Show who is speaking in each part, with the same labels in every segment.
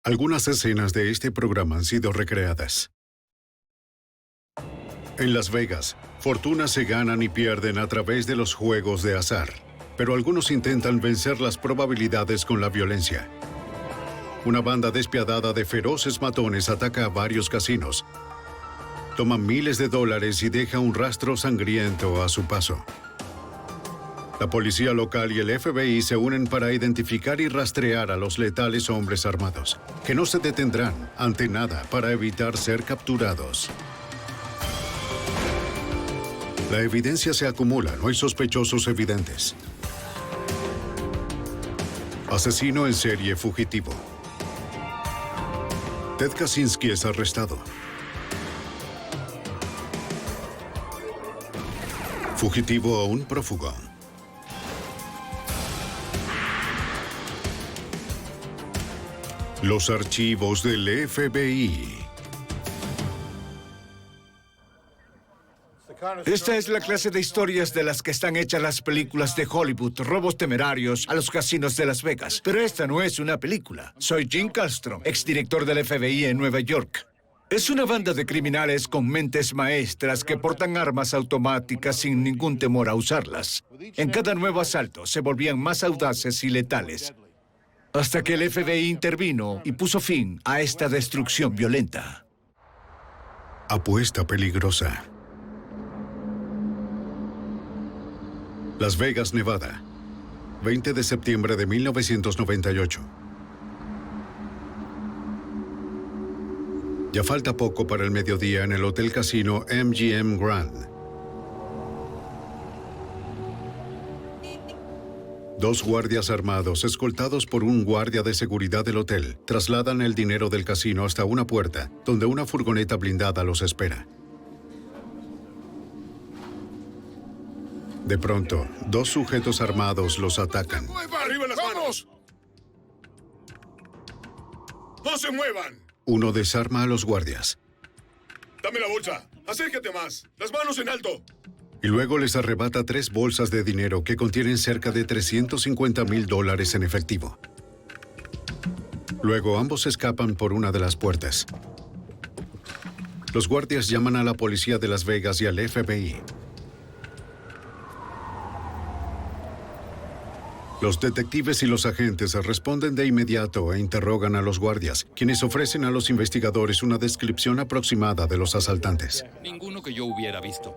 Speaker 1: Algunas escenas de este programa han sido recreadas. En Las Vegas, fortunas se ganan y pierden a través de los juegos de azar, pero algunos intentan vencer las probabilidades con la violencia. Una banda despiadada de feroces matones ataca a varios casinos, toma miles de dólares y deja un rastro sangriento a su paso. La policía local y el FBI se unen para identificar y rastrear a los letales hombres armados, que no se detendrán ante nada para evitar ser capturados. La evidencia se acumula, no hay sospechosos evidentes. Asesino en serie fugitivo. Ted Kaczynski es arrestado. Fugitivo aún prófugo. Los archivos del FBI.
Speaker 2: Esta es la clase de historias de las que están hechas las películas de Hollywood, robos temerarios a los casinos de Las Vegas. Pero esta no es una película. Soy Jim Kallstrom, exdirector del FBI en Nueva York. Es una banda de criminales con mentes maestras que portan armas automáticas sin ningún temor a usarlas. En cada nuevo asalto se volvían más audaces y letales, hasta que el FBI intervino y puso fin a esta destrucción violenta.
Speaker 1: Apuesta peligrosa. Las Vegas, Nevada, 20 de septiembre de 1998. Ya falta poco para el mediodía en el Hotel Casino MGM Grand. Dos guardias armados, escoltados por un guardia de seguridad del hotel, trasladan el dinero del casino hasta una puerta, donde una furgoneta blindada los espera. De pronto, dos sujetos armados los atacan.
Speaker 3: ¡Arriba las manos! ¡No se muevan!
Speaker 1: Uno desarma a los guardias.
Speaker 3: ¡Dame la bolsa! ¡Acércate más! ¡Las manos en alto!
Speaker 1: Y luego les arrebata 3 bolsas de dinero que contienen cerca de $350,000 en efectivo. Luego ambos escapan por una de las puertas. Los guardias llaman a la policía de Las Vegas y al FBI. Los detectives y los agentes responden de inmediato e interrogan a los guardias, quienes ofrecen a los investigadores una descripción aproximada de los asaltantes.
Speaker 4: Ninguno que yo hubiera visto.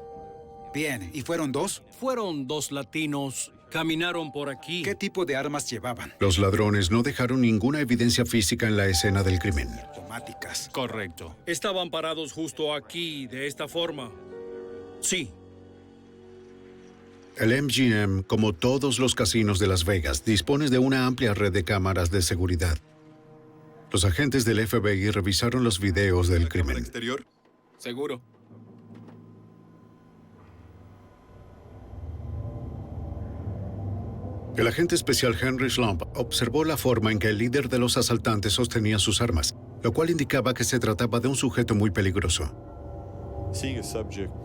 Speaker 5: Bien, ¿y fueron dos?
Speaker 4: Fueron dos latinos. Caminaron por aquí.
Speaker 5: ¿Qué tipo de armas llevaban?
Speaker 1: Los ladrones no dejaron ninguna evidencia física en la escena del crimen.
Speaker 5: Automáticas.
Speaker 4: Correcto. Estaban parados justo aquí, de esta forma. Sí.
Speaker 1: El MGM, como todos los casinos de Las Vegas, dispone de una amplia red de cámaras de seguridad. Los agentes del FBI revisaron los videos del crimen.
Speaker 3: ¿Exterior?
Speaker 4: Seguro.
Speaker 1: El agente especial Henry Slump observó la forma en que el líder de los asaltantes sostenía sus armas, lo cual indicaba que se trataba de un sujeto muy peligroso.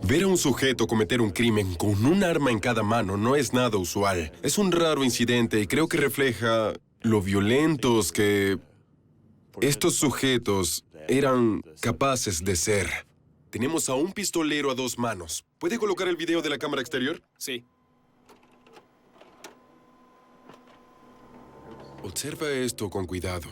Speaker 6: Ver a un sujeto cometer un crimen con un arma en cada mano no es nada usual. Es un raro incidente y creo que refleja lo violentos que estos sujetos eran capaces de ser. Tenemos a un pistolero a 2 manos. ¿Puede colocar el video de la cámara exterior?
Speaker 4: Sí.
Speaker 6: Observa esto con cuidado.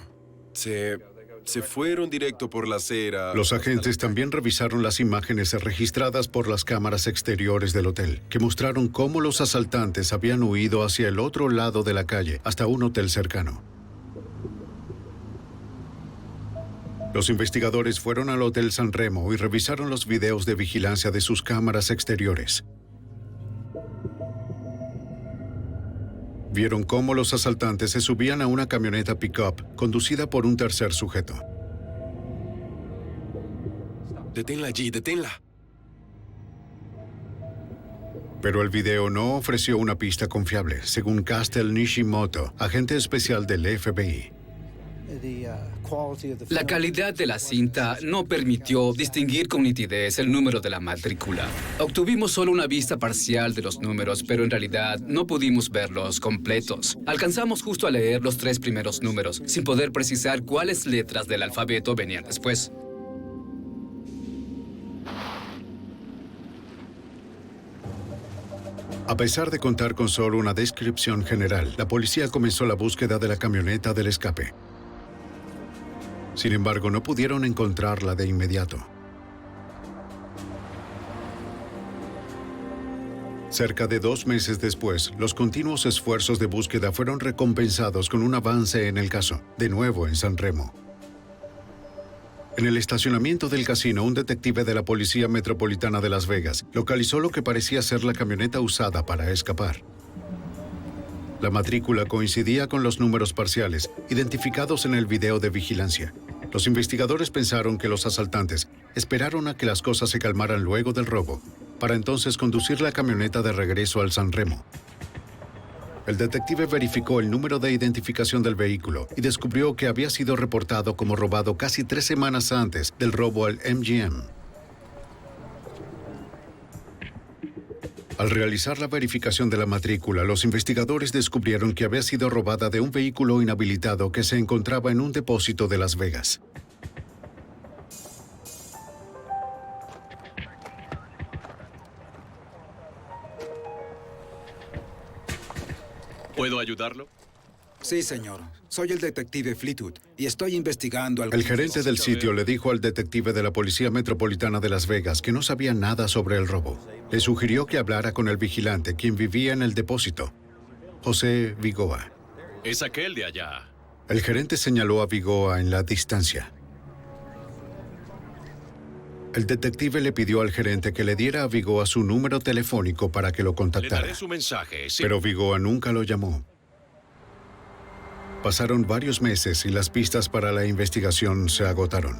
Speaker 6: Se fueron directo por la acera.
Speaker 1: Los agentes también revisaron las imágenes registradas por las cámaras exteriores del hotel, que mostraron cómo los asaltantes habían huido hacia el otro lado de la calle, hasta un hotel cercano. Los investigadores fueron al Hotel San Remo y revisaron los videos de vigilancia de sus cámaras exteriores. Vieron cómo los asaltantes se subían a una camioneta pick-up conducida por un tercer sujeto.
Speaker 6: Deténla allí, deténla.
Speaker 1: Pero el video no ofreció una pista confiable, según Castle Nishimoto, agente especial del FBI.
Speaker 7: La calidad de la cinta no permitió distinguir con nitidez el número de la matrícula. Obtuvimos solo una vista parcial de los números, pero en realidad no pudimos verlos completos. Alcanzamos justo a leer los 3 primeros números, sin poder precisar cuáles letras del alfabeto venían después.
Speaker 1: A pesar de contar con solo una descripción general, la policía comenzó la búsqueda de la camioneta del escape. Sin embargo, no pudieron encontrarla de inmediato. Cerca de 2 meses después, los continuos esfuerzos de búsqueda fueron recompensados con un avance en el caso, de nuevo en San Remo. En el estacionamiento del casino, un detective de la Policía Metropolitana de Las Vegas localizó lo que parecía ser la camioneta usada para escapar. La matrícula coincidía con los números parciales, identificados en el video de vigilancia. Los investigadores pensaron que los asaltantes esperaron a que las cosas se calmaran luego del robo, para entonces conducir la camioneta de regreso al San Remo. El detective verificó el número de identificación del vehículo y descubrió que había sido reportado como robado casi 3 semanas antes del robo al MGM. Al realizar la verificación de la matrícula, los investigadores descubrieron que había sido robada de un vehículo inhabilitado que se encontraba en un depósito de Las Vegas.
Speaker 8: ¿Puedo ayudarlo?
Speaker 5: Sí, señor. Soy el detective Fleetwood y estoy investigando
Speaker 1: El gerente del sitio le dijo al detective de la Policía Metropolitana de Las Vegas que no sabía nada sobre el robo. Le sugirió que hablara con el vigilante, quien vivía en el depósito, José Vigoa.
Speaker 8: Es aquel de allá.
Speaker 1: El gerente señaló a Vigoa en la distancia. El detective le pidió al gerente que le diera a Vigoa su número telefónico para que lo
Speaker 8: Le
Speaker 1: contactara.
Speaker 8: daré su mensaje. Sí.
Speaker 1: Pero Vigoa nunca lo llamó. Pasaron varios meses y las pistas para la investigación se agotaron.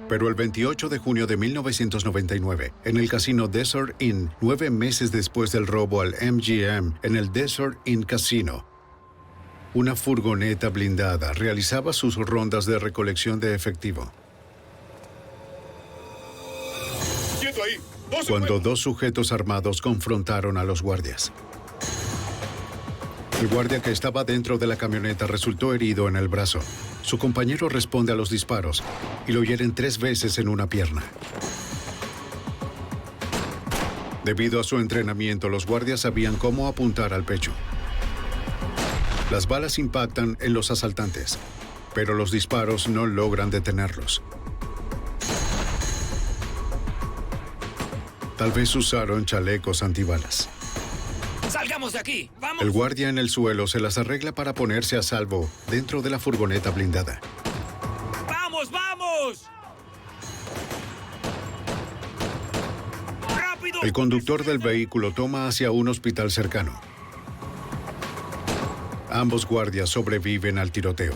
Speaker 1: Pero el 28 de junio de 1999, en el casino Desert Inn, 9 meses después del robo al MGM en el Desert Inn Casino, una furgoneta blindada realizaba sus rondas de recolección de efectivo.
Speaker 3: ¡Quieto ahí! ¡No se
Speaker 1: Cuando
Speaker 3: muevan!
Speaker 1: 2 sujetos armados confrontaron a los guardias. El guardia que estaba dentro de la camioneta resultó herido en el brazo. Su compañero responde a los disparos y lo hieren 3 veces en una pierna. Debido a su entrenamiento, los guardias sabían cómo apuntar al pecho. Las balas impactan en los asaltantes, pero los disparos no logran detenerlos. Tal vez usaron chalecos antibalas.
Speaker 9: ¡Salgamos de aquí! ¡Vamos!
Speaker 1: El guardia en el suelo se las arregla para ponerse a salvo dentro de la furgoneta blindada.
Speaker 9: ¡Vamos, vamos! ¡Rápido!
Speaker 1: El conductor del vehículo toma hacia un hospital cercano. Ambos guardias sobreviven al tiroteo.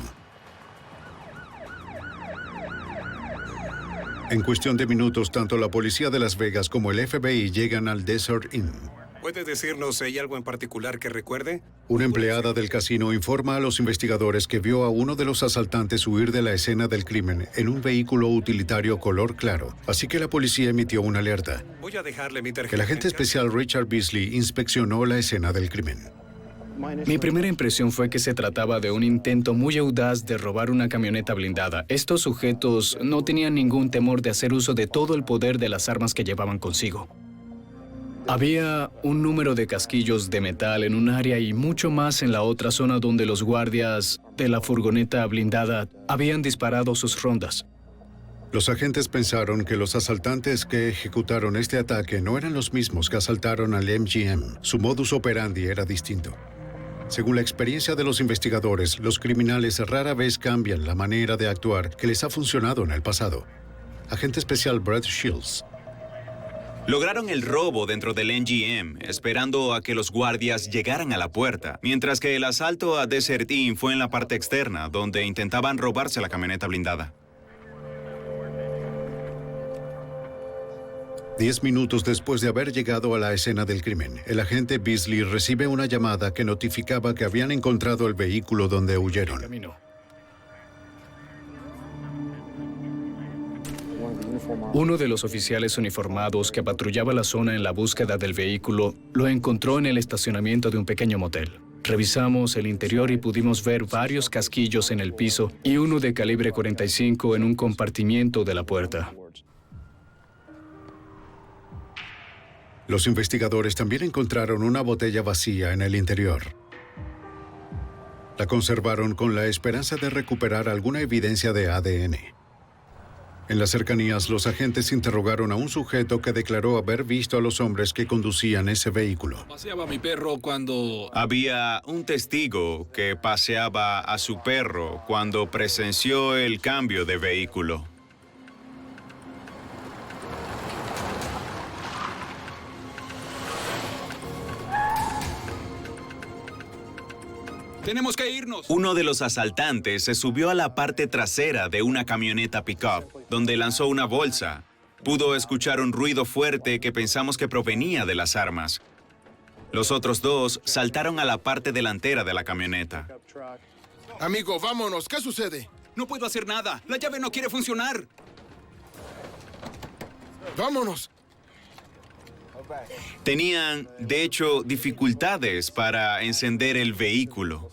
Speaker 1: En cuestión de minutos, tanto la policía de Las Vegas como el FBI llegan al Desert Inn.
Speaker 10: ¿Puede decirnos si hay algo en particular que recuerde?
Speaker 1: Una empleada del casino informa a los investigadores que vio a uno de los asaltantes huir de la escena del crimen en un vehículo utilitario color claro, así que la policía emitió una alerta.
Speaker 10: Voy a dejarle mi tarjeta.
Speaker 1: El agente especial Richard Beasley inspeccionó la escena del crimen.
Speaker 11: Mi primera impresión fue que se trataba de un intento muy audaz de robar una camioneta blindada. Estos sujetos no tenían ningún temor de hacer uso de todo el poder de las armas que llevaban consigo. Había un número de casquillos de metal en un área y mucho más en la otra zona donde los guardias de la furgoneta blindada habían disparado sus rondas.
Speaker 1: Los agentes pensaron que los asaltantes que ejecutaron este ataque no eran los mismos que asaltaron al MGM. Su modus operandi era distinto. Según la experiencia de los investigadores, los criminales rara vez cambian la manera de actuar que les ha funcionado en el pasado. Agente especial Brad Shields.
Speaker 12: Lograron el robo dentro del MGM, esperando a que los guardias llegaran a la puerta, mientras que el asalto a Desert Inn fue en la parte externa, donde intentaban robarse la camioneta blindada.
Speaker 1: 10 minutos después de haber llegado a la escena del crimen, el agente Beasley recibe una llamada que notificaba que habían encontrado el vehículo donde huyeron.
Speaker 11: Uno de los oficiales uniformados que patrullaba la zona en la búsqueda del vehículo lo encontró en el estacionamiento de un pequeño motel. Revisamos el interior y pudimos ver varios casquillos en el piso y uno de calibre 45 en un compartimiento de la puerta.
Speaker 1: Los investigadores también encontraron una botella vacía en el interior. La conservaron con la esperanza de recuperar alguna evidencia de ADN. En las cercanías, los agentes interrogaron a un sujeto que declaró haber visto a los hombres que conducían ese vehículo.
Speaker 4: Paseaba a mi perro cuando...
Speaker 12: Había un testigo que paseaba a su perro cuando presenció el cambio de vehículo.
Speaker 9: Tenemos que irnos.
Speaker 12: Uno de los asaltantes se subió a la parte trasera de una camioneta pick-up, donde lanzó una bolsa. Pudo escuchar un ruido fuerte que pensamos que provenía de las armas. Los otros dos saltaron a la parte delantera de la camioneta.
Speaker 13: Amigo, vámonos. ¿Qué sucede?
Speaker 9: No puedo hacer nada. La llave no quiere funcionar.
Speaker 13: Vámonos.
Speaker 12: Tenían, de hecho, dificultades para encender el vehículo.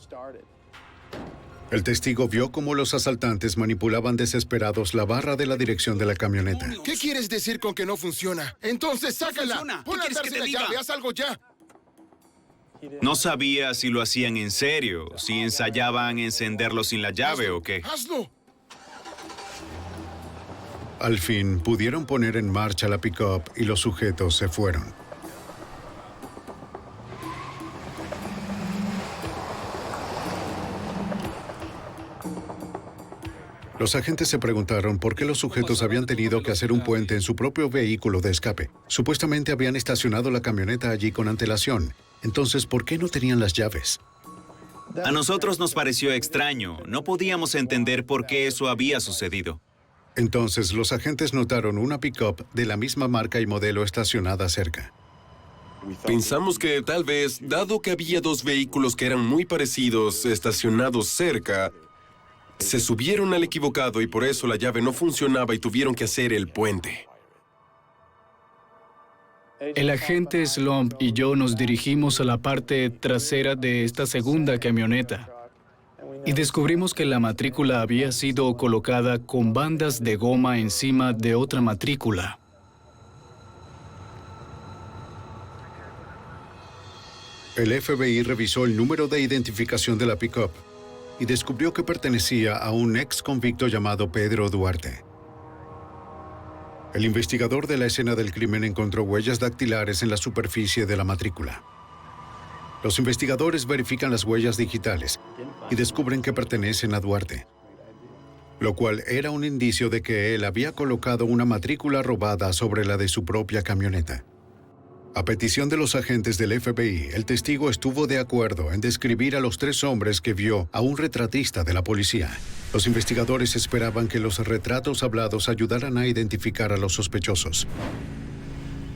Speaker 1: El testigo vio cómo los asaltantes manipulaban desesperados la barra de la dirección de la camioneta.
Speaker 13: ¿Qué quieres decir con que no funciona? Entonces, sácala.
Speaker 9: funciona.
Speaker 13: Pon
Speaker 9: ¿Qué
Speaker 13: la
Speaker 9: quieres que te
Speaker 13: tercera
Speaker 9: diga?
Speaker 13: llave. Haz algo ya.
Speaker 12: No sabía si lo hacían en serio, si ensayaban encenderlo sin la llave o qué.
Speaker 13: ¡Hazlo!
Speaker 1: Al fin, pudieron poner en marcha la pick-up y los sujetos se fueron. Los agentes se preguntaron por qué los sujetos habían tenido que hacer un puente en su propio vehículo de escape. Supuestamente habían estacionado la camioneta allí con antelación. Entonces, ¿por qué no tenían las llaves?
Speaker 12: A nosotros nos pareció extraño. No podíamos entender por qué eso había sucedido.
Speaker 1: Entonces, los agentes notaron una pick-up de la misma marca y modelo estacionada cerca.
Speaker 6: Pensamos que tal vez, dado que había dos vehículos que eran muy parecidos estacionados cerca, se subieron al equivocado y por eso la llave no funcionaba y tuvieron que hacer el puente.
Speaker 11: El agente Slump y yo nos dirigimos a la parte trasera de esta segunda camioneta y descubrimos que la matrícula había sido colocada con bandas de goma encima de otra matrícula.
Speaker 1: El FBI revisó el número de identificación de la pick-up y descubrió que pertenecía a un ex convicto llamado Pedro Duarte. El investigador de la escena del crimen encontró huellas dactilares en la superficie de la matrícula. Los investigadores verifican las huellas digitales y descubren que pertenecen a Duarte, lo cual era un indicio de que él había colocado una matrícula robada sobre la de su propia camioneta. A petición de los agentes del FBI, el testigo estuvo de acuerdo en describir a los tres hombres que vio a un retratista de la policía. Los investigadores esperaban que los retratos hablados ayudaran a identificar a los sospechosos.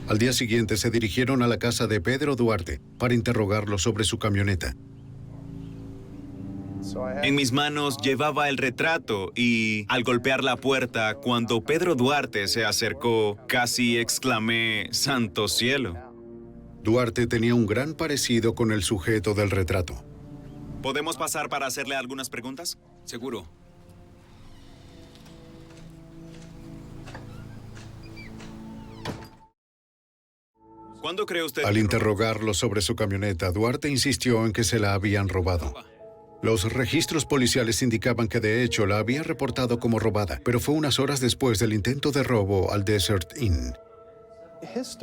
Speaker 1: Al día siguiente se dirigieron a la casa de Pedro Duarte para interrogarlo sobre su camioneta.
Speaker 12: En mis manos llevaba el retrato y, al golpear la puerta, cuando Pedro Duarte se acercó, casi exclamé, ¡Santo cielo!
Speaker 1: Duarte tenía un gran parecido con el sujeto del retrato.
Speaker 12: ¿Podemos pasar para hacerle algunas preguntas?
Speaker 9: Seguro.
Speaker 12: ¿Cuándo cree usted?
Speaker 1: Al interrogarlo sobre su camioneta, Duarte insistió en que se la habían robado. Los registros policiales indicaban que de hecho la había reportado como robada, pero fue unas horas después del intento de robo al Desert Inn.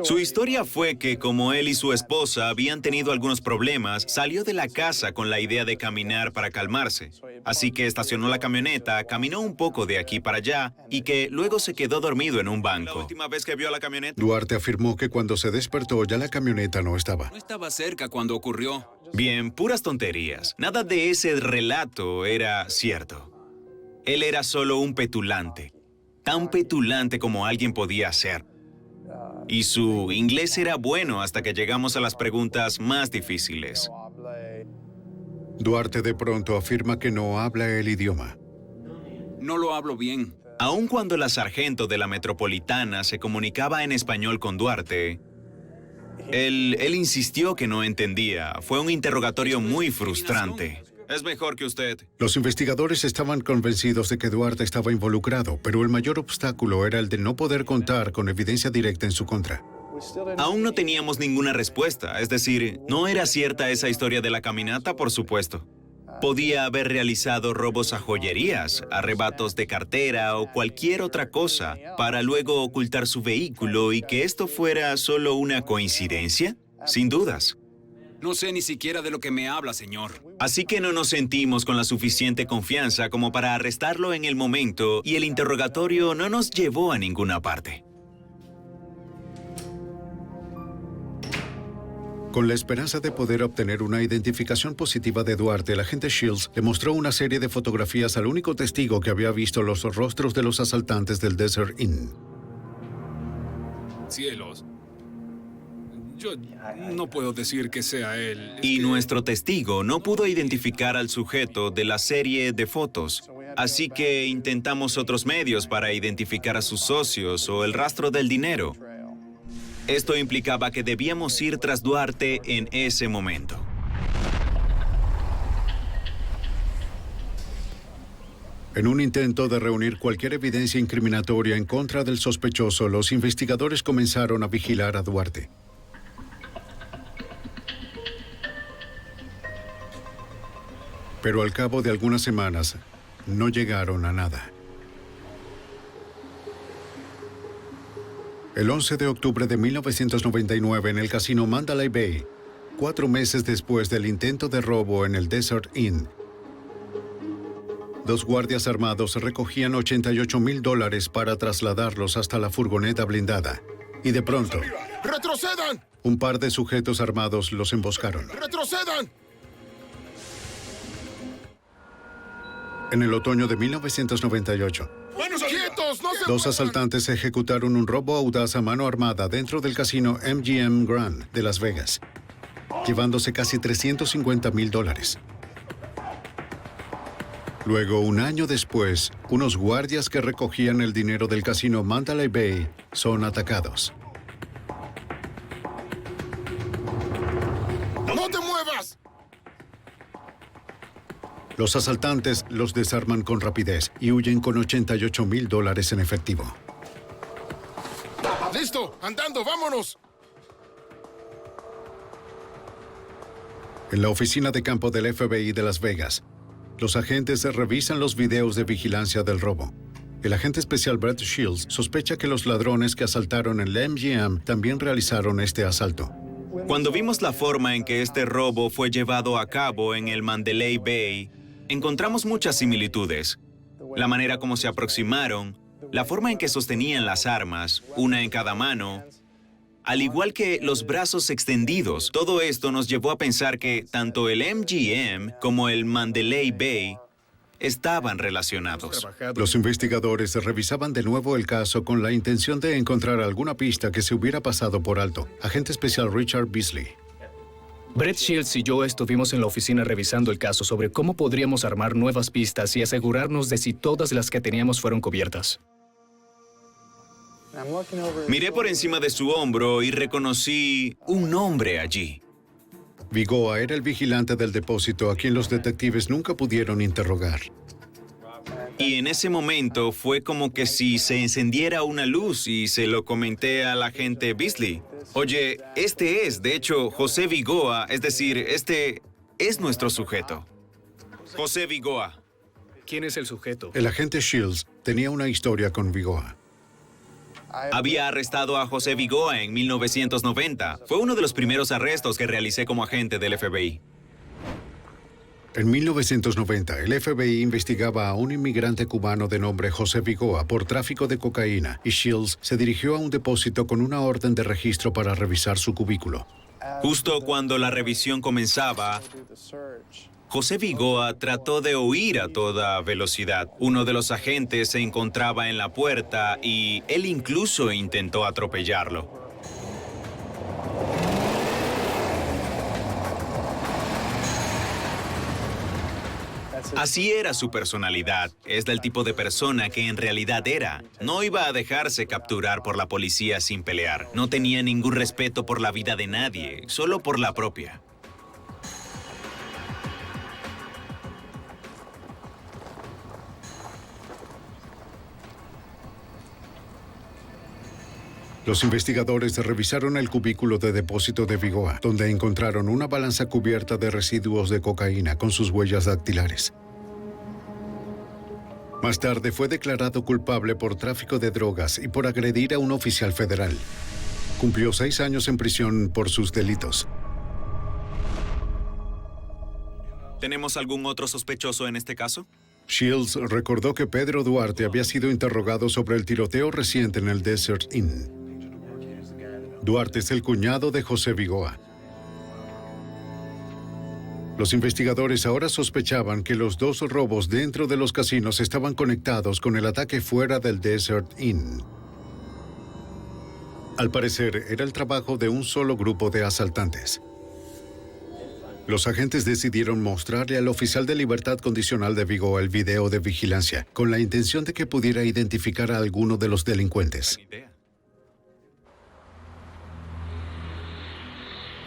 Speaker 12: Su historia fue que, como él y su esposa habían tenido algunos problemas, salió de la casa con la idea de caminar para calmarse. Así que estacionó la camioneta, caminó un poco de aquí para allá y que luego se quedó dormido en un banco. ¿La última vez que vio la camioneta?
Speaker 1: Duarte afirmó que cuando se despertó ya la camioneta no estaba.
Speaker 9: No estaba cerca cuando ocurrió.
Speaker 12: Bien, puras tonterías. Nada de ese relato era cierto. Él era solo un petulante. Tan petulante como alguien podía ser. Y su inglés era bueno hasta que llegamos a las preguntas más difíciles.
Speaker 1: Duarte de pronto afirma que no habla el idioma.
Speaker 9: No lo hablo bien.
Speaker 12: Aun cuando la sargento de la Metropolitana se comunicaba en español con Duarte, él insistió que no entendía. Fue un interrogatorio muy frustrante. Es mejor que usted.
Speaker 1: Los investigadores estaban convencidos de que Duarte estaba involucrado, pero el mayor obstáculo era el de no poder contar con evidencia directa en su contra.
Speaker 12: Aún no teníamos ninguna respuesta, es decir, no era cierta esa historia de la caminata, por supuesto. Podía haber realizado robos a joyerías, arrebatos de cartera o cualquier otra cosa para luego ocultar su vehículo y que esto fuera solo una coincidencia, sin dudas.
Speaker 9: No sé ni siquiera de lo que me habla, señor.
Speaker 12: Así que no nos sentimos con la suficiente confianza como para arrestarlo en el momento y el interrogatorio no nos llevó a ninguna parte.
Speaker 1: Con la esperanza de poder obtener una identificación positiva de Duarte, el agente Shields le mostró una serie de fotografías al único testigo que había visto los rostros de los asaltantes del Desert Inn.
Speaker 4: Cielos. Yo no puedo decir que sea él.
Speaker 12: Y nuestro testigo no pudo identificar al sujeto de la serie de fotos. Así que intentamos otros medios para identificar a sus socios o el rastro del dinero. Esto implicaba que debíamos ir tras Duarte en ese momento.
Speaker 1: En un intento de reunir cualquier evidencia incriminatoria en contra del sospechoso, los investigadores comenzaron a vigilar a Duarte. Pero al cabo de algunas semanas, no llegaron a nada. El 11 de octubre de 1999, en el casino Mandalay Bay, 4 meses después del intento de robo en el Desert Inn, 2 guardias armados recogían $88,000 para trasladarlos hasta la furgoneta blindada. Y de pronto,
Speaker 13: ¡retrocedan!
Speaker 1: un par de sujetos armados los emboscaron.
Speaker 13: ¡Retrocedan!
Speaker 1: En el otoño de 1998,
Speaker 13: ¡Quietos! ¡No se
Speaker 1: 2 asaltantes ejecutaron un robo audaz a mano armada dentro del casino MGM Grand de Las Vegas, llevándose casi $350,000. Luego, un año después, unos guardias que recogían el dinero del casino Mandalay Bay son atacados.
Speaker 13: ¡No te muevas!
Speaker 1: Los asaltantes los desarman con rapidez y huyen con $88,000 en efectivo.
Speaker 13: ¡Listo! ¡Andando! ¡Vámonos!
Speaker 1: En la oficina de campo del FBI de Las Vegas, los agentes revisan los videos de vigilancia del robo. El agente especial Brett Shields sospecha que los ladrones que asaltaron el MGM también realizaron este asalto.
Speaker 12: Cuando vimos la forma en que este robo fue llevado a cabo en el Mandalay Bay, encontramos muchas similitudes. La manera como se aproximaron, la forma en que sostenían las armas, una en cada mano, al igual que los brazos extendidos. Todo esto nos llevó a pensar que tanto el MGM como el Mandalay Bay estaban relacionados.
Speaker 1: Los investigadores revisaban de nuevo el caso con la intención de encontrar alguna pista que se hubiera pasado por alto. Agente especial Richard Beasley.
Speaker 11: Brett Shields y yo estuvimos en la oficina revisando el caso sobre cómo podríamos armar nuevas pistas y asegurarnos de si todas las que teníamos fueron cubiertas.
Speaker 12: Miré por encima de su hombro y reconocí un nombre allí.
Speaker 1: Vigoa era el vigilante del depósito a quien los detectives nunca pudieron interrogar.
Speaker 12: Y en ese momento fue como que si se encendiera una luz y se lo comenté al agente Beasley. Oye, este es, de hecho, José Vigoa, es decir, este es nuestro sujeto. José Vigoa.
Speaker 11: ¿Quién es el sujeto?
Speaker 1: El agente Shields tenía una historia con Vigoa.
Speaker 12: Había arrestado a José Vigoa en 1990. Fue uno de los primeros arrestos que realicé como agente del FBI.
Speaker 1: En 1990, el FBI investigaba a un inmigrante cubano de nombre José Vigoa por tráfico de cocaína y Shields se dirigió a un depósito con una orden de registro para revisar su cubículo.
Speaker 12: Justo cuando la revisión comenzaba, José Vigoa trató de huir a toda velocidad. Uno de los agentes se encontraba en la puerta y él incluso intentó atropellarlo. Así era su personalidad. Es del tipo de persona que en realidad era. No iba a dejarse capturar por la policía sin pelear. No tenía ningún respeto por la vida de nadie, solo por la propia.
Speaker 1: Los investigadores revisaron el cubículo de depósito de Vigoa, donde encontraron una balanza cubierta de residuos de cocaína con sus huellas dactilares. Más tarde fue declarado culpable por tráfico de drogas y por agredir a un oficial federal. Cumplió 6 años en prisión por sus delitos.
Speaker 12: ¿Tenemos algún otro sospechoso en este caso?
Speaker 1: Shields recordó que Pedro Duarte había sido interrogado sobre el tiroteo reciente en el Desert Inn. Duarte es el cuñado de José Vigoa. Los investigadores ahora sospechaban que los 2 robos dentro de los casinos estaban conectados con el ataque fuera del Desert Inn. Al parecer, era el trabajo de un solo grupo de asaltantes. Los agentes decidieron mostrarle al oficial de libertad condicional de Vigoa el video de vigilancia, con la intención de que pudiera identificar a alguno de los delincuentes.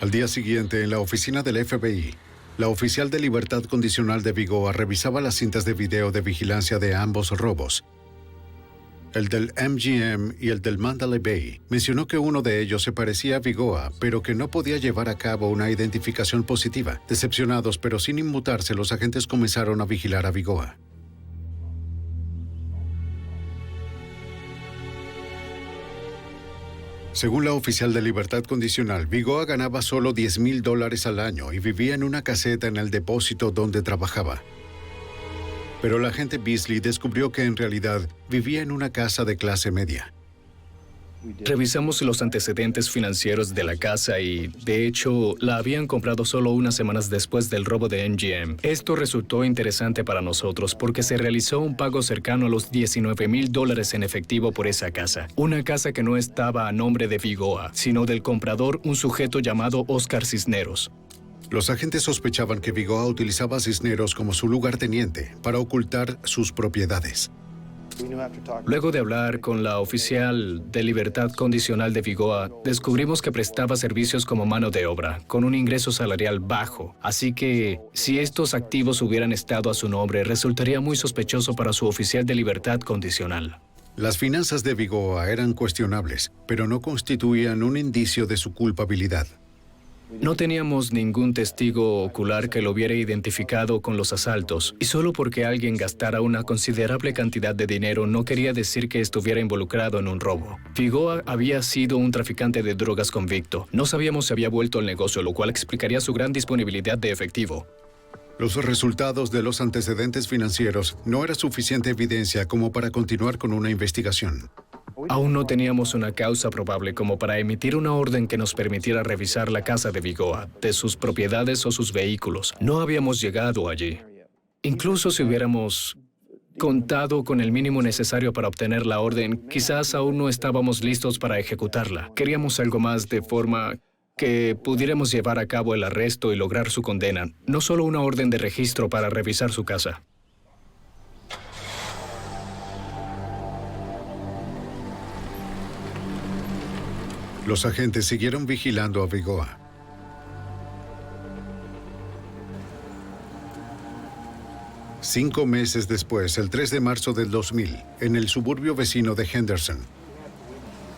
Speaker 1: Al día siguiente, en la oficina del FBI, la oficial de libertad condicional de Vigoa revisaba las cintas de video de vigilancia de ambos robos. El del MGM y el del Mandalay Bay. Mencionó que uno de ellos se parecía a Vigoa, pero que no podía llevar a cabo una identificación positiva. Decepcionados, pero sin inmutarse, los agentes comenzaron a vigilar a Vigoa. Según la oficial de libertad condicional, Vigoa ganaba solo $10,000 al año y vivía en una caseta en el depósito donde trabajaba. Pero el agente Beasley descubrió que en realidad vivía en una casa de clase media.
Speaker 11: Revisamos los antecedentes financieros de la casa y, de hecho, la habían comprado solo unas semanas después del robo de MGM. Esto resultó interesante para nosotros porque se realizó un pago cercano a los $19,000 en efectivo por esa casa. Una casa que no estaba a nombre de Vigoa, sino del comprador, un sujeto llamado Oscar Cisneros.
Speaker 1: Los agentes sospechaban que Vigoa utilizaba a Cisneros como su lugarteniente para ocultar sus propiedades.
Speaker 11: Luego de hablar con la oficial de libertad condicional de Vigoa, descubrimos que prestaba servicios como mano de obra, con un ingreso salarial bajo. Así que, si estos activos hubieran estado a su nombre, resultaría muy sospechoso para su oficial de libertad condicional.
Speaker 1: Las finanzas de Vigoa eran cuestionables, pero no constituían un indicio de su culpabilidad.
Speaker 11: No teníamos ningún testigo ocular que lo hubiera identificado con los asaltos, y solo porque alguien gastara una considerable cantidad de dinero no quería decir que estuviera involucrado en un robo. Vigoa había sido un traficante de drogas convicto. No sabíamos si había vuelto al negocio, lo cual explicaría su gran disponibilidad de efectivo.
Speaker 1: Los resultados de los antecedentes financieros no era suficiente evidencia como para continuar con una investigación.
Speaker 11: Aún no teníamos una causa probable como para emitir una orden que nos permitiera revisar la casa de Vigoa, de sus propiedades o sus vehículos. No habíamos llegado allí. Incluso si hubiéramos contado con el mínimo necesario para obtener la orden, quizás aún no estábamos listos para ejecutarla. Queríamos algo más de forma que pudiéramos llevar a cabo el arresto y lograr su condena, no solo una orden de registro para revisar su casa.
Speaker 1: Los agentes siguieron vigilando a Vigoa. Cinco meses después, el 3 de marzo del 2000, en el suburbio vecino de Henderson,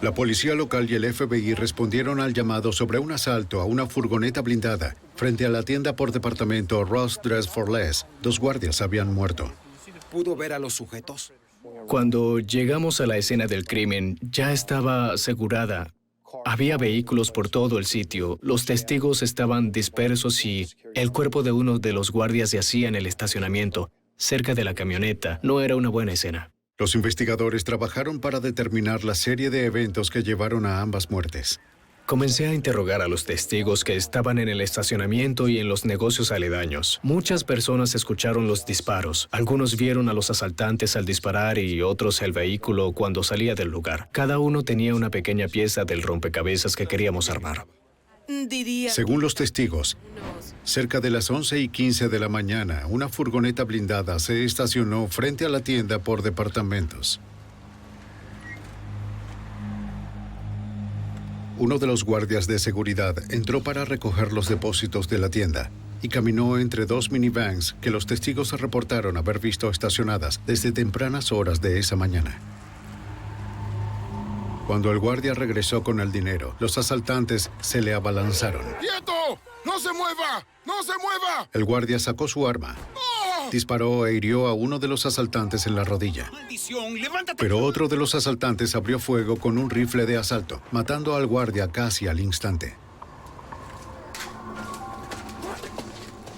Speaker 1: la policía local y el FBI respondieron al llamado sobre un asalto a una furgoneta blindada frente a la tienda por departamento Ross Dress for Less. 2 guardias habían muerto.
Speaker 5: ¿Pudo ver a los sujetos?
Speaker 11: Cuando llegamos a la escena del crimen, ya estaba asegurada. Había vehículos por todo el sitio, los testigos estaban dispersos y el cuerpo de uno de los guardias yacía en el estacionamiento, cerca de la camioneta. No era una buena escena.
Speaker 1: Los investigadores trabajaron para determinar la serie de eventos que llevaron a ambas muertes.
Speaker 11: Comencé a interrogar a los testigos que estaban en el estacionamiento y en los negocios aledaños. Muchas personas escucharon los disparos. Algunos vieron a los asaltantes al disparar y otros el vehículo cuando salía del lugar. Cada uno tenía una pequeña pieza del rompecabezas que queríamos armar.
Speaker 14: Diría...
Speaker 1: Según los testigos, cerca de las 11:15 de la mañana, una furgoneta blindada se estacionó frente a la tienda por departamentos. Uno de los guardias de seguridad entró para recoger los depósitos de la tienda y caminó entre dos minivans que los testigos reportaron haber visto estacionadas desde tempranas horas de esa mañana. Cuando el guardia regresó con el dinero, los asaltantes se le abalanzaron.
Speaker 13: ¡Quieto! ¡No se mueva! ¡No se mueva!
Speaker 1: El guardia sacó su arma, disparó e hirió a uno de los asaltantes en la rodilla. Pero otro de los asaltantes abrió fuego con un rifle de asalto, matando al guardia casi al instante.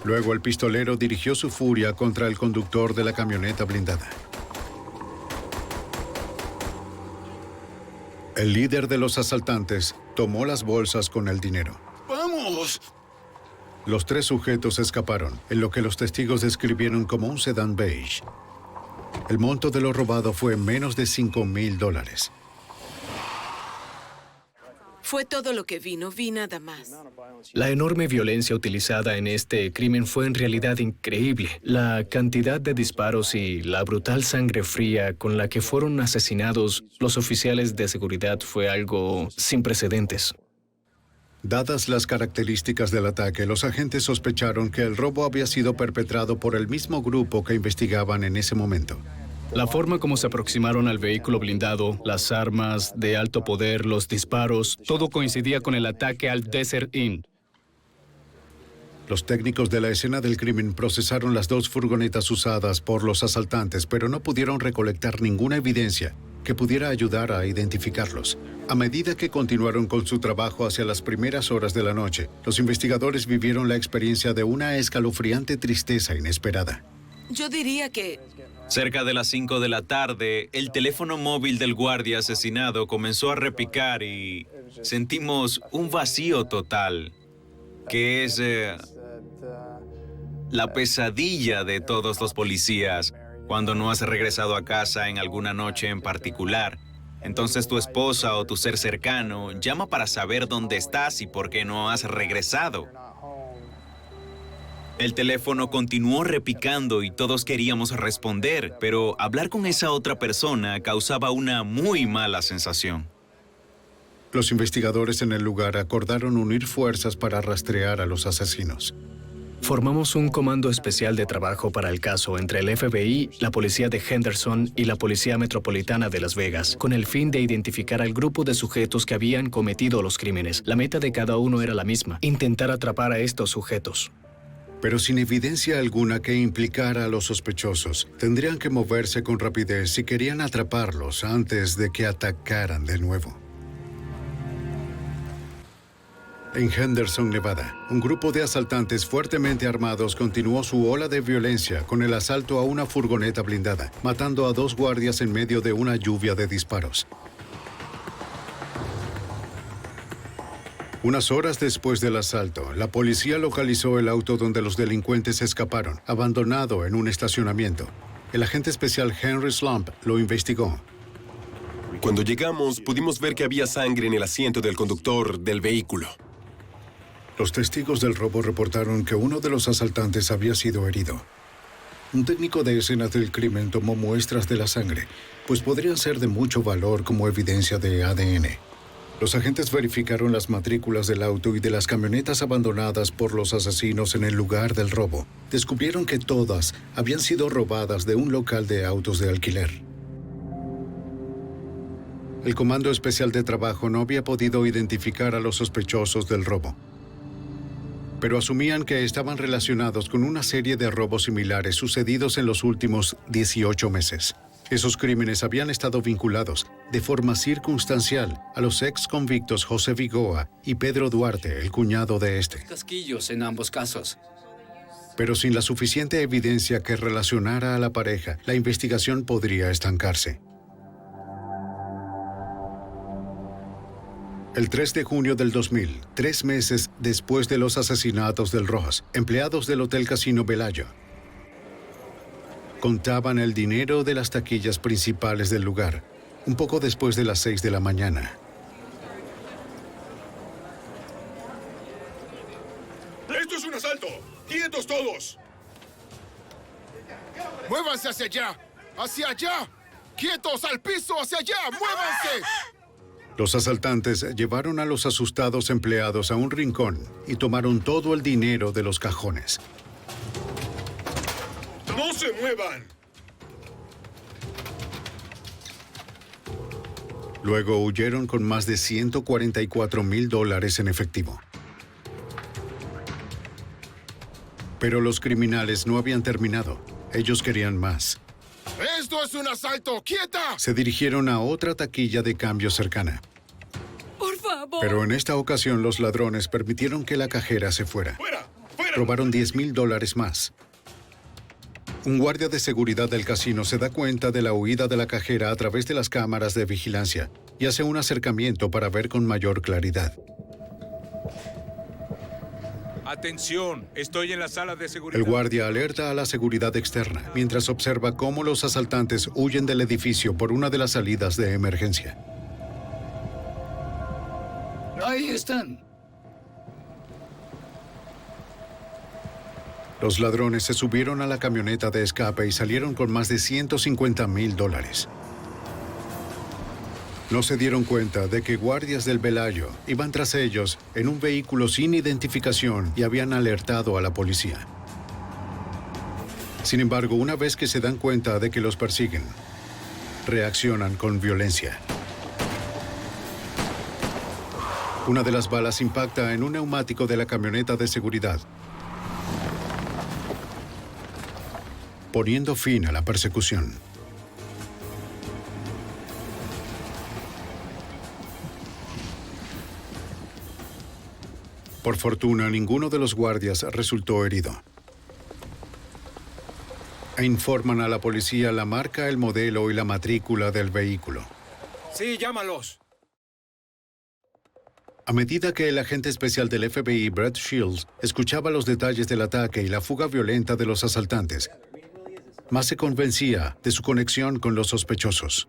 Speaker 1: Luego el pistolero dirigió su furia contra el conductor de la camioneta blindada. El líder de los asaltantes tomó las bolsas con el dinero.
Speaker 13: ¡Vamos!
Speaker 1: Los tres sujetos escaparon, en lo que los testigos describieron como un sedán beige. El monto de lo robado fue menos de $5,000.
Speaker 14: Fue todo lo que vi, no vi nada más.
Speaker 11: La enorme violencia utilizada en este crimen fue en realidad increíble. La cantidad de disparos y la brutal sangre fría con la que fueron asesinados los oficiales de seguridad fue algo sin precedentes.
Speaker 1: Dadas las características del ataque, los agentes sospecharon que el robo había sido perpetrado por el mismo grupo que investigaban en ese momento.
Speaker 11: La forma como se aproximaron al vehículo blindado, las armas de alto poder, los disparos, todo coincidía con el ataque al Desert Inn.
Speaker 1: Los técnicos de la escena del crimen procesaron las dos furgonetas usadas por los asaltantes, pero no pudieron recolectar ninguna evidencia que pudiera ayudar a identificarlos. A medida que continuaron con su trabajo hacia las primeras horas de la noche, los investigadores vivieron la experiencia de una escalofriante tristeza inesperada.
Speaker 14: Yo diría que...
Speaker 12: Cerca de las 5 de la tarde, el teléfono móvil del guardia asesinado comenzó a repicar y sentimos un vacío total, que es la pesadilla de todos los policías cuando no has regresado a casa en alguna noche en particular. Entonces tu esposa o tu ser cercano llama para saber dónde estás y por qué no has regresado. El teléfono continuó repicando y todos queríamos responder, pero hablar con esa otra persona causaba una muy mala sensación.
Speaker 1: Los investigadores en el lugar acordaron unir fuerzas para rastrear a los asesinos.
Speaker 11: Formamos un comando especial de trabajo para el caso entre el FBI, la policía de Henderson y la Policía Metropolitana de Las Vegas, con el fin de identificar al grupo de sujetos que habían cometido los crímenes. La meta de cada uno era la misma: intentar atrapar a estos sujetos.
Speaker 1: Pero sin evidencia alguna que implicara a los sospechosos, tendrían que moverse con rapidez si querían atraparlos antes de que atacaran de nuevo. En Henderson, Nevada, un grupo de asaltantes fuertemente armados continuó su ola de violencia con el asalto a una furgoneta blindada, matando a 2 guardias en medio de una lluvia de disparos. Unas horas después del asalto, la policía localizó el auto donde los delincuentes escaparon, abandonado en un estacionamiento. El agente especial Henry Slump lo investigó.
Speaker 6: Cuando llegamos, pudimos ver que había sangre en el asiento del conductor del vehículo.
Speaker 1: Los testigos del robo reportaron que uno de los asaltantes había sido herido. Un técnico de escena del crimen tomó muestras de la sangre, pues podrían ser de mucho valor como evidencia de ADN. Los agentes verificaron las matrículas del auto y de las camionetas abandonadas por los asesinos en el lugar del robo. Descubrieron que todas habían sido robadas de un local de autos de alquiler. El Comando Especial de Trabajo no había podido identificar a los sospechosos del robo, pero asumían que estaban relacionados con una serie de robos similares sucedidos en los últimos 18 meses. Esos crímenes habían estado vinculados, de forma circunstancial, a los ex convictos José Vigoa y Pedro Duarte, el cuñado de este.
Speaker 7: Casquillos en ambos casos.
Speaker 1: Pero sin la suficiente evidencia que relacionara a la pareja, la investigación podría estancarse. El 3 de junio del 2000, 3 meses después de los asesinatos del Rojas, empleados del Hotel Casino Bellagio contaban el dinero de las taquillas principales del lugar, un poco después de las 6 de la mañana.
Speaker 13: ¡Muévanse hacia allá! ¡Hacia allá! ¡Quietos! ¡Al piso! ¡Hacia allá! ¡Muévanse!
Speaker 1: Los asaltantes llevaron a los asustados empleados a un rincón y tomaron todo el dinero de los cajones.
Speaker 3: ¡No se muevan!
Speaker 1: Luego huyeron con más de $144,000 en efectivo. Pero los criminales no habían terminado. Ellos querían más.
Speaker 13: ¡Esto es un asalto! ¡Quieta!
Speaker 1: Se dirigieron a otra taquilla de cambio cercana.
Speaker 14: Por favor.
Speaker 1: Pero en esta ocasión los ladrones permitieron que la cajera se fuera. Robaron $10,000 más. Un guardia de seguridad del casino se da cuenta de la huida de la cajera a través de las cámaras de vigilancia y hace un acercamiento para ver con mayor claridad.
Speaker 15: Atención, estoy en la sala de seguridad.
Speaker 1: El guardia alerta a la seguridad externa mientras observa cómo los asaltantes huyen del edificio por una de las salidas de emergencia.
Speaker 11: Ahí están.
Speaker 1: Los ladrones se subieron a la camioneta de escape y salieron con más de $150,000. No se dieron cuenta de que guardias del Velayo iban tras ellos en un vehículo sin identificación y habían alertado a la policía. Sin embargo, una vez que se dan cuenta de que los persiguen, reaccionan con violencia. Una de las balas impacta en un neumático de la camioneta de seguridad, poniendo fin a la persecución. Por fortuna, ninguno de los guardias resultó herido. E informan a la policía la marca, el modelo y la matrícula del vehículo.
Speaker 10: Sí, llámalos.
Speaker 1: A medida que el agente especial del FBI, Brett Shields, escuchaba los detalles del ataque y la fuga violenta de los asaltantes, más se convencía de su conexión con los sospechosos.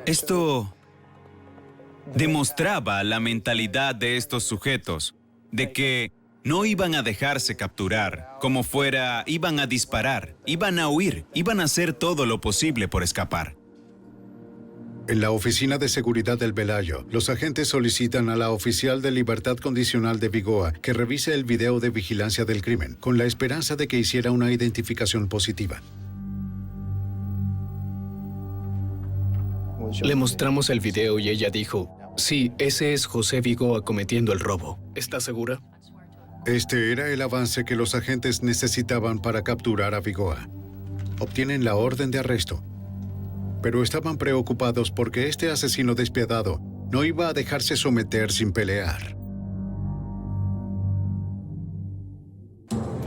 Speaker 12: Esto demostraba la mentalidad de estos sujetos, de que no iban a dejarse capturar, como fuera, iban a disparar, iban a huir, iban a hacer todo lo posible por escapar.
Speaker 1: En la oficina de seguridad del Velayo, los agentes solicitan a la oficial de libertad condicional de Vigoa que revise el video de vigilancia del crimen, con la esperanza de que hiciera una identificación positiva.
Speaker 11: Le mostramos el video y ella dijo, sí, ese es José Vigoa cometiendo el robo. ¿Está segura?
Speaker 1: Este era el avance que los agentes necesitaban para capturar a Vigoa. Obtienen la orden de arresto, pero estaban preocupados porque este asesino despiadado no iba a dejarse someter sin pelear.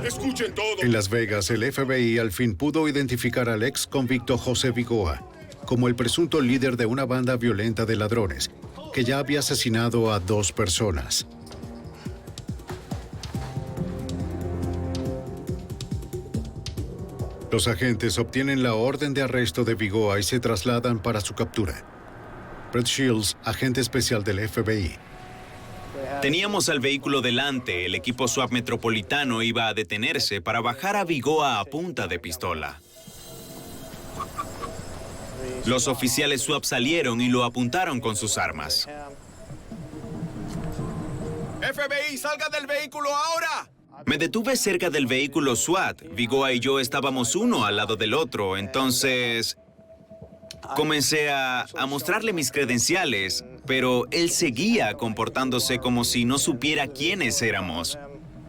Speaker 3: ¡Escuchen todo!
Speaker 1: En Las Vegas, el FBI al fin pudo identificar al ex convicto José Vigoa como el presunto líder de una banda violenta de ladrones que ya había asesinado a 2 personas. Los agentes obtienen la orden de arresto de Vigoa y se trasladan para su captura. Brett Shields, agente especial del FBI.
Speaker 12: Teníamos al vehículo delante, el equipo SWAT metropolitano iba a detenerse para bajar a Vigoa a punta de pistola. Los oficiales SWAT salieron y lo apuntaron con sus armas.
Speaker 15: FBI, salga del vehículo ahora.
Speaker 12: Me detuve cerca del vehículo SWAT. Vigoa y yo estábamos uno al lado del otro, entonces comencé a mostrarle mis credenciales, pero él seguía comportándose como si no supiera quiénes éramos.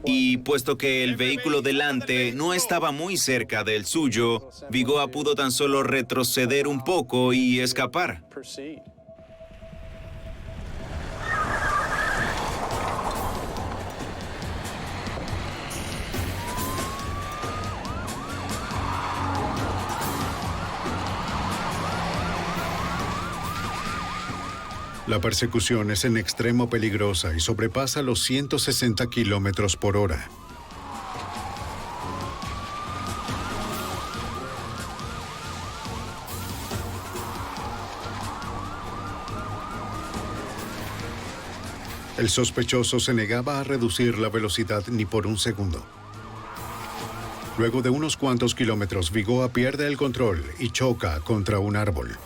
Speaker 12: Y puesto que el vehículo delante no estaba muy cerca del suyo, Vigoa pudo tan solo retroceder un poco y escapar.
Speaker 1: La persecución es en extremo peligrosa y sobrepasa los 160 kilómetros por hora. El sospechoso se negaba a reducir la velocidad ni por un segundo. Luego de unos cuantos kilómetros, Vigoa pierde el control y choca contra un árbol.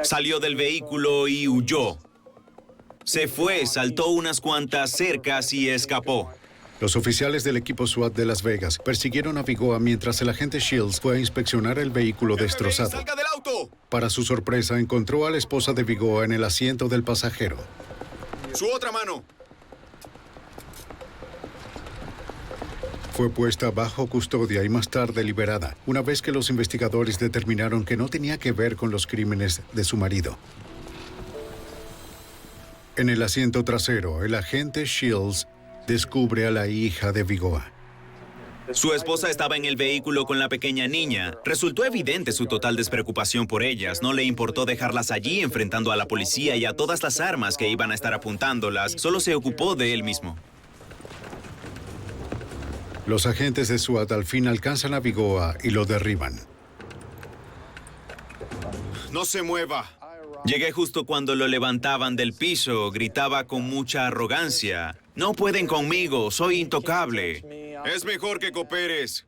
Speaker 12: Salió del vehículo y huyó. Se fue, saltó unas cuantas cercas y escapó.
Speaker 1: Los oficiales del equipo SWAT de Las Vegas persiguieron a Vigoa mientras el agente Shields fue a inspeccionar el vehículo destrozado.
Speaker 3: ¡Salga del auto!
Speaker 1: Para su sorpresa, encontró a la esposa de Vigoa en el asiento del pasajero.
Speaker 3: ¡Su otra mano!
Speaker 1: Fue puesta bajo custodia y más tarde liberada, una vez que los investigadores determinaron que no tenía que ver con los crímenes de su marido. En el asiento trasero, el agente Shields descubre a la hija de Vigoa.
Speaker 12: Su esposa estaba en el vehículo con la pequeña niña. Resultó evidente su total despreocupación por ellas. No le importó dejarlas allí enfrentando a la policía y a todas las armas que iban a estar apuntándolas. Solo se ocupó de él mismo.
Speaker 1: Los agentes de SWAT al fin alcanzan a Vigoa y lo derriban.
Speaker 3: ¡No se mueva!
Speaker 12: Llegué justo cuando lo levantaban del piso. Gritaba con mucha arrogancia. No pueden conmigo, soy intocable.
Speaker 3: Es mejor que cooperes.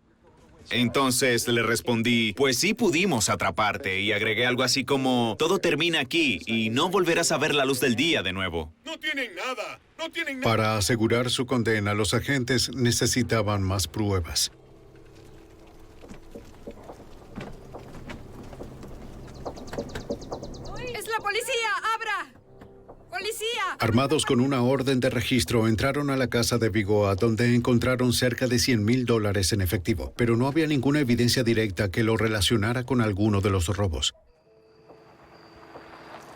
Speaker 12: Entonces le respondí, pues sí pudimos atraparte, y agregué algo así como, todo termina aquí y no volverás a ver la luz del día de nuevo.
Speaker 3: ¡No tienen nada! ¡No tienen nada!
Speaker 1: Para asegurar su condena, los agentes necesitaban más pruebas.
Speaker 14: ¡Es la policía! ¡Abra! ¡Policía!
Speaker 1: Armados con una orden de registro, entraron a la casa de Vigoa, donde encontraron cerca de $100,000 en efectivo, pero no había ninguna evidencia directa que lo relacionara con alguno de los robos.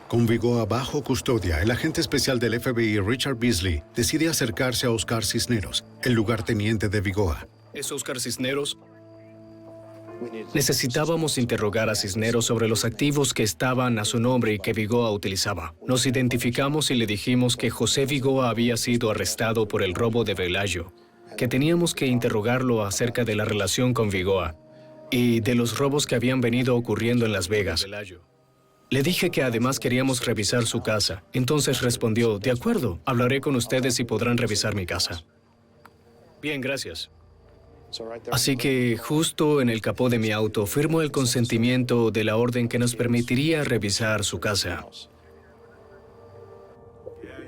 Speaker 1: Con Vigoa bajo custodia, el agente especial del FBI, Richard Beasley, decide acercarse a Oscar Cisneros, el lugarteniente de Vigoa.
Speaker 11: ¿Es Oscar Cisneros? Necesitábamos interrogar a Cisneros sobre los activos que estaban a su nombre y que Vigoa utilizaba. Nos identificamos y le dijimos que José Vigoa había sido arrestado por el robo de Velayo, que teníamos que interrogarlo acerca de la relación con Vigoa y de los robos que habían venido ocurriendo en Las Vegas. Le dije que además queríamos revisar su casa. Entonces respondió, de acuerdo, hablaré con ustedes y podrán revisar mi casa. Bien, gracias. Así que justo en el capó de mi auto firmo el consentimiento de la orden que nos permitiría revisar su casa.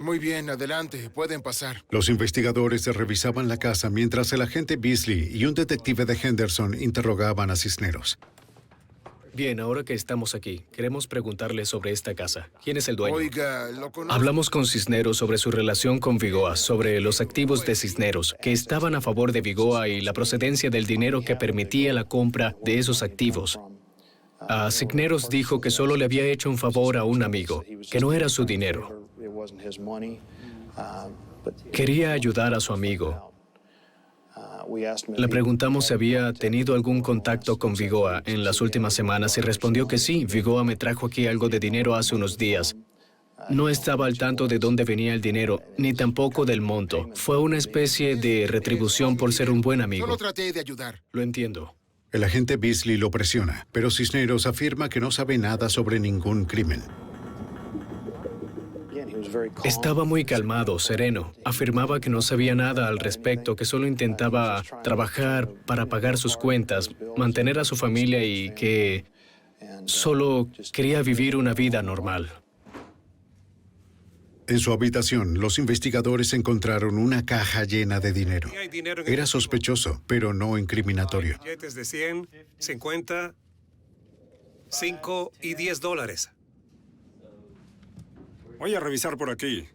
Speaker 13: Muy bien, adelante, pueden pasar.
Speaker 1: Los investigadores revisaban la casa mientras el agente Beasley y un detective de Henderson interrogaban a Cisneros.
Speaker 11: Bien, ahora que estamos aquí, queremos preguntarle sobre esta casa. ¿Quién es el dueño?
Speaker 13: Oiga, lo conozco.
Speaker 11: Hablamos con Cisneros sobre su relación con Vigoa, sobre los activos de Cisneros, que estaban a favor de Vigoa y la procedencia del dinero que permitía la compra de esos activos. Cisneros dijo que solo le había hecho un favor a un amigo, que no era su dinero. Quería ayudar a su amigo. Le preguntamos si había tenido algún contacto con Vigoa en las últimas semanas y respondió que sí. Vigoa me trajo aquí algo de dinero hace unos días. No estaba al tanto de dónde venía el dinero, ni tampoco del monto. Fue una especie de retribución por ser un buen amigo.
Speaker 13: Solo traté de ayudar.
Speaker 11: Lo entiendo.
Speaker 1: El agente Beasley lo presiona, pero Cisneros afirma que no sabe nada sobre ningún crimen.
Speaker 11: Estaba muy calmado, sereno. Afirmaba que no sabía nada al respecto, que solo intentaba trabajar para pagar sus cuentas, mantener a su familia y que solo quería vivir una vida normal.
Speaker 1: En su habitación, los investigadores encontraron una caja llena de dinero. Era sospechoso, pero no incriminatorio.
Speaker 10: Billetes de 100, 50, 5 y $10.
Speaker 15: Voy a revisar por aquí.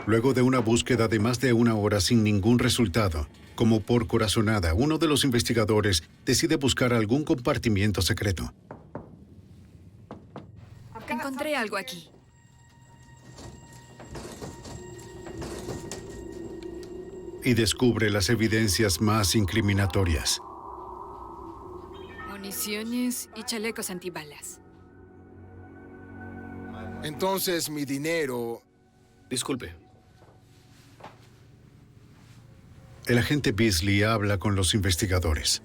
Speaker 1: Luego de una búsqueda de más de una hora sin ningún resultado, como por corazonada, uno de los investigadores decide buscar algún compartimiento secreto.
Speaker 14: Encontré algo aquí.
Speaker 1: Y descubre las evidencias más incriminatorias.
Speaker 14: Municiones y chalecos antibalas.
Speaker 13: Entonces, mi dinero...
Speaker 11: Disculpe.
Speaker 1: El agente Beasley habla con los investigadores.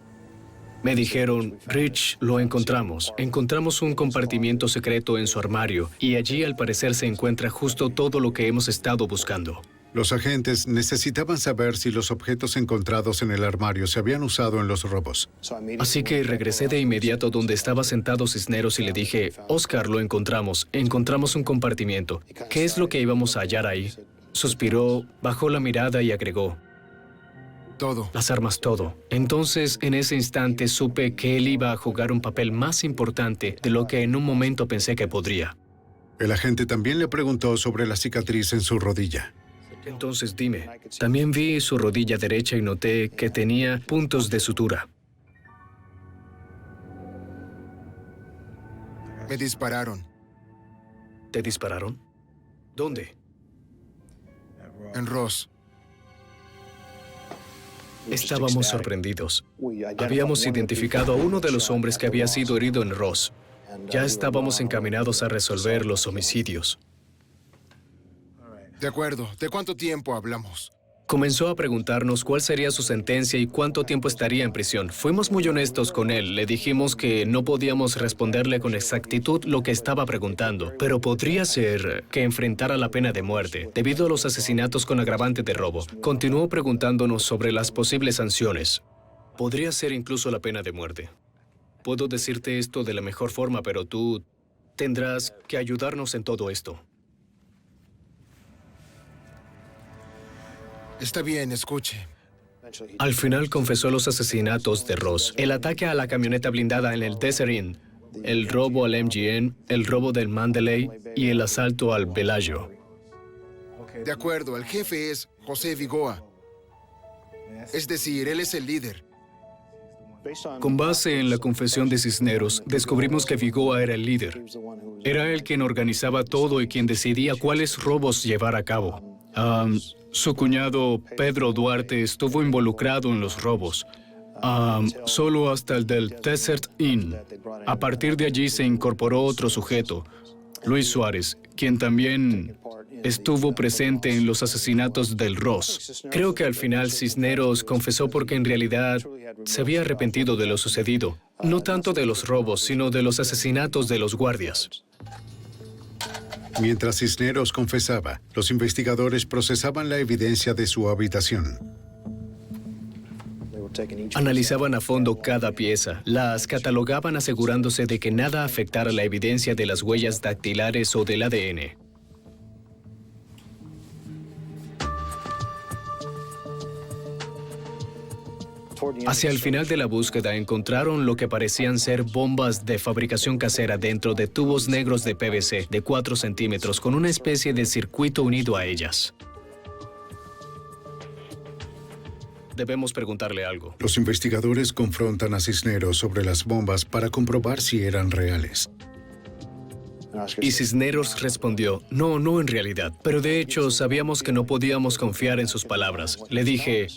Speaker 11: Me dijeron, Rich, lo encontramos. Encontramos un compartimiento secreto en su armario y allí al parecer se encuentra justo todo lo que hemos estado buscando.
Speaker 1: Los agentes necesitaban saber si los objetos encontrados en el armario se habían usado en los robos.
Speaker 11: Así que regresé de inmediato donde estaba sentado Cisneros y le dije, Oscar, lo encontramos. Encontramos un compartimiento. ¿Qué es lo que íbamos a hallar ahí? Suspiró, bajó la mirada y agregó,
Speaker 13: todo.
Speaker 11: Las armas, todo. Entonces, en ese instante, supe que él iba a jugar un papel más importante de lo que en un momento pensé que podría.
Speaker 1: El agente también le preguntó sobre la cicatriz en su rodilla.
Speaker 11: Entonces, dime, también vi su rodilla derecha y noté que tenía puntos de sutura.
Speaker 13: Me dispararon.
Speaker 11: ¿Te dispararon? ¿Dónde?
Speaker 13: En Ross.
Speaker 11: Estábamos sorprendidos. Habíamos identificado a uno de los hombres que había sido herido en Ross. Ya estábamos encaminados a resolver los homicidios.
Speaker 13: De acuerdo. ¿De cuánto tiempo hablamos?
Speaker 11: Comenzó a preguntarnos cuál sería su sentencia y cuánto tiempo estaría en prisión. Fuimos muy honestos con él. Le dijimos que no podíamos responderle con exactitud lo que estaba preguntando, pero podría ser que enfrentara la pena de muerte, debido a los asesinatos con agravante de robo. Continuó preguntándonos sobre las posibles sanciones. Podría ser incluso la pena de muerte. Puedo decirte esto de la mejor forma, pero tú tendrás que ayudarnos en todo esto.
Speaker 13: Está bien, escuche.
Speaker 11: Al final confesó los asesinatos de Ross, el ataque a la camioneta blindada en el Desert Inn, el robo al MGM, el robo del Mandalay y el asalto al Bellagio.
Speaker 13: De acuerdo, el jefe es José Vigoa. Es decir, él es el líder.
Speaker 11: Con base en la confesión de Cisneros, descubrimos que Vigoa era el líder. Era él quien organizaba todo y quien decidía cuáles robos llevar a cabo. Su cuñado, Pedro Duarte, estuvo involucrado en los robos. Solo hasta el del Desert Inn. A partir de allí se incorporó otro sujeto, Luis Suárez, quien también estuvo presente en los asesinatos del Ross. Creo que al final Cisneros confesó porque en realidad se había arrepentido de lo sucedido. No tanto de los robos, sino de los asesinatos de los guardias.
Speaker 1: Mientras Cisneros confesaba, los investigadores procesaban la evidencia de su habitación.
Speaker 11: Analizaban a fondo cada pieza, las catalogaban asegurándose de que nada afectara la evidencia de las huellas dactilares o del ADN. Hacia el final de la búsqueda encontraron lo que parecían ser bombas de fabricación casera dentro de tubos negros de PVC de 4 centímetros con una especie de circuito unido a ellas. Debemos preguntarle algo.
Speaker 1: Los investigadores confrontan a Cisneros sobre las bombas para comprobar si eran reales.
Speaker 11: Y Cisneros respondió, no en realidad. Pero de hecho sabíamos que no podíamos confiar en sus palabras. Le dije,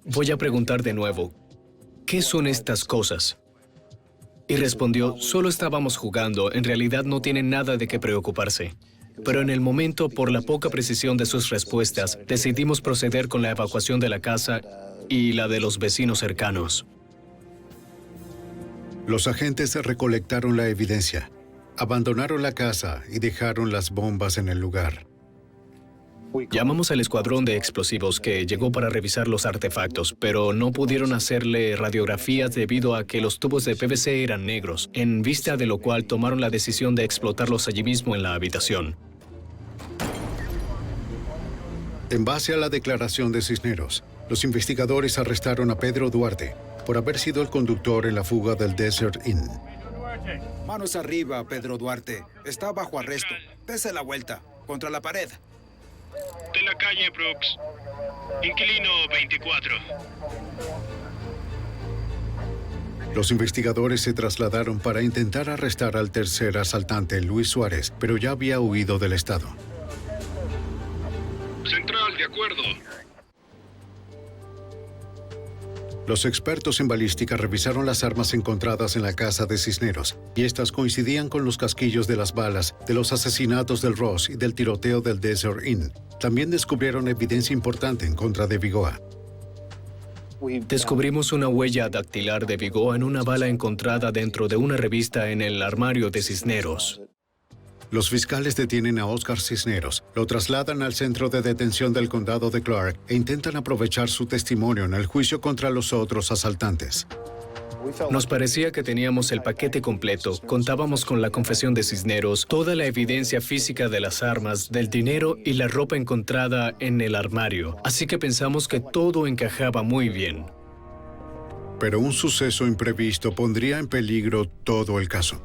Speaker 11: voy a preguntar de nuevo, ¿qué son estas cosas? Y respondió, solo estábamos jugando, en realidad no tienen nada de qué preocuparse. Pero en el momento, por la poca precisión de sus respuestas, decidimos proceder con la evacuación de la casa y la de los vecinos cercanos.
Speaker 1: Los agentes recolectaron la evidencia, abandonaron la casa y dejaron las bombas en el lugar.
Speaker 11: Llamamos al escuadrón de explosivos que llegó para revisar los artefactos, pero no pudieron hacerle radiografías debido a que los tubos de PVC eran negros, en vista de lo cual tomaron la decisión de explotarlos allí mismo en la habitación.
Speaker 1: En base a la declaración de Cisneros, los investigadores arrestaron a Pedro Duarte por haber sido el conductor en la fuga del Desert Inn.
Speaker 5: Manos arriba, Pedro Duarte. Está bajo arresto. Dese la vuelta, contra la pared.
Speaker 16: De la calle Brooks. Inquilino 24.
Speaker 1: Los investigadores se trasladaron para intentar arrestar al tercer asaltante, Luis Suárez, pero ya había huido del estado.
Speaker 16: Central, de acuerdo.
Speaker 1: Los expertos en balística revisaron las armas encontradas en la casa de Cisneros, y estas coincidían con los casquillos de las balas de los asesinatos del Ross y del tiroteo del Desert Inn. También descubrieron evidencia importante en contra de Vigoa.
Speaker 11: Descubrimos una huella dactilar de Vigoa en una bala encontrada dentro de una revista en el armario de Cisneros.
Speaker 1: Los fiscales detienen a Oscar Cisneros, lo trasladan al centro de detención del condado de Clark e intentan aprovechar su testimonio en el juicio contra los otros asaltantes.
Speaker 11: Nos parecía que teníamos el paquete completo. Contábamos con la confesión de Cisneros, toda la evidencia física de las armas, del dinero y la ropa encontrada en el armario. Así que pensamos que todo encajaba muy bien.
Speaker 1: Pero un suceso imprevisto pondría en peligro todo el caso.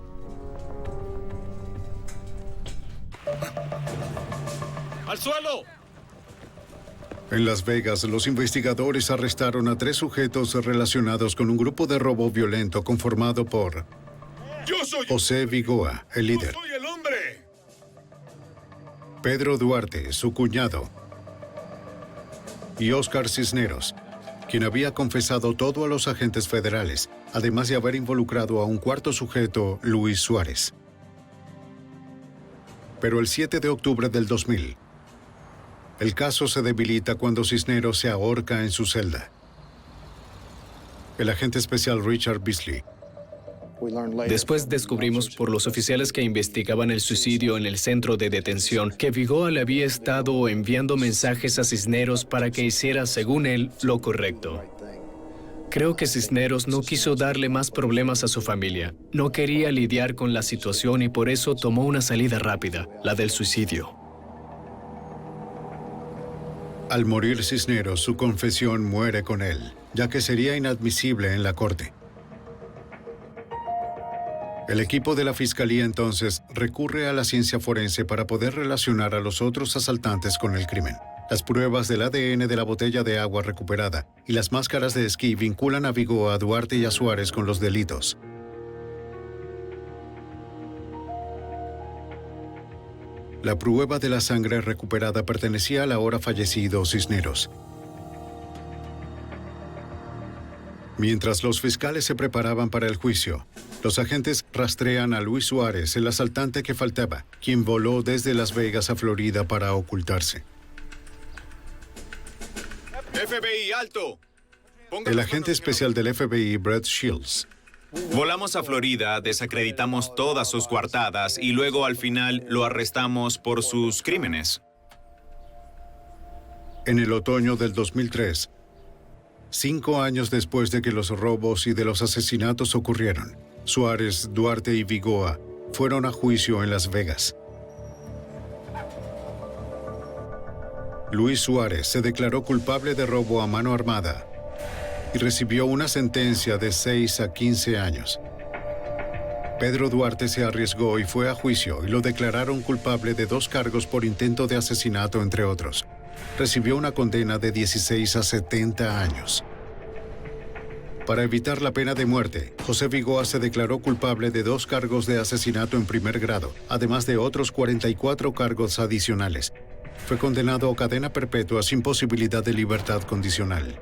Speaker 15: ¡Al suelo!
Speaker 1: En Las Vegas, los investigadores arrestaron a 3 sujetos relacionados con un grupo de robo violento conformado por José Vigoa, el líder.
Speaker 3: ¡Soy el hombre!
Speaker 1: Pedro Duarte, su cuñado. Y Oscar Cisneros, quien había confesado todo a los agentes federales, además de haber involucrado a un cuarto sujeto, Luis Suárez. Pero el 7 de octubre del 2000, el caso se debilita cuando Cisneros se ahorca en su celda. El agente especial Richard Beasley.
Speaker 11: Después descubrimos por los oficiales que investigaban el suicidio en el centro de detención que Vigoa le había estado enviando mensajes a Cisneros para que hiciera, según él, lo correcto. Creo que Cisneros no quiso darle más problemas a su familia. No quería lidiar con la situación y por eso tomó una salida rápida, la del suicidio.
Speaker 1: Al morir Cisneros, su confesión muere con él, ya que sería inadmisible en la corte. El equipo de la fiscalía entonces recurre a la ciencia forense para poder relacionar a los otros asaltantes con el crimen. Las pruebas del ADN de la botella de agua recuperada y las máscaras de esquí vinculan a Vigoa, a Duarte y a Suárez con los delitos. La prueba de la sangre recuperada pertenecía al ahora fallecido Cisneros. Mientras los fiscales se preparaban para el juicio, los agentes rastrean a Luis Suárez, el asaltante que faltaba, quien voló desde Las Vegas a Florida para ocultarse.
Speaker 12: FBI, alto.
Speaker 1: El agente especial del FBI, Brett Shields.
Speaker 12: Volamos a Florida, desacreditamos todas sus coartadas y luego al final lo arrestamos por sus crímenes.
Speaker 1: En el otoño del 2003, 5 años después de que los robos y de los asesinatos ocurrieron, Suárez, Duarte y Vigoa fueron a juicio en Las Vegas. Luis Suárez se declaró culpable de robo a mano armada y recibió una sentencia de 6 a 15 años. Pedro Duarte se arriesgó y fue a juicio y lo declararon culpable de 2 cargos por intento de asesinato, entre otros. Recibió una condena de 16 a 70 años. Para evitar la pena de muerte, José Vigoa se declaró culpable de 2 cargos de asesinato en primer grado, además de otros 44 cargos adicionales. Fue condenado a cadena perpetua sin posibilidad de libertad condicional.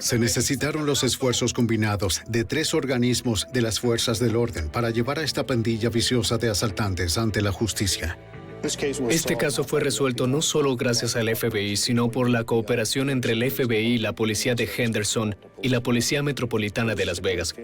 Speaker 1: Se necesitaron los esfuerzos combinados de 3 organismos de las fuerzas del orden para llevar a esta pandilla viciosa de asaltantes ante la justicia.
Speaker 11: Este caso fue resuelto no solo gracias al FBI, sino por la cooperación entre el FBI, la policía de Henderson y la Policía Metropolitana de Las Vegas.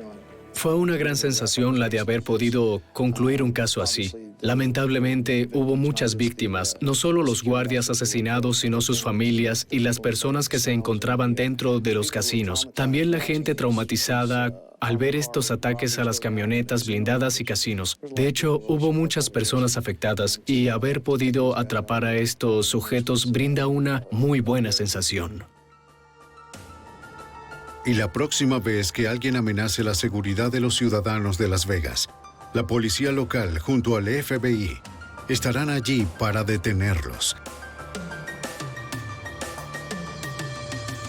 Speaker 11: Fue una gran sensación la de haber podido concluir un caso así. Lamentablemente, hubo muchas víctimas, no solo los guardias asesinados, sino sus familias y las personas que se encontraban dentro de los casinos. También la gente traumatizada al ver estos ataques a las camionetas blindadas y casinos. De hecho, hubo muchas personas afectadas y haber podido atrapar a estos sujetos brinda una muy buena sensación.
Speaker 1: Y la próxima vez que alguien amenace la seguridad de los ciudadanos de Las Vegas, la policía local junto al FBI estarán allí para detenerlos.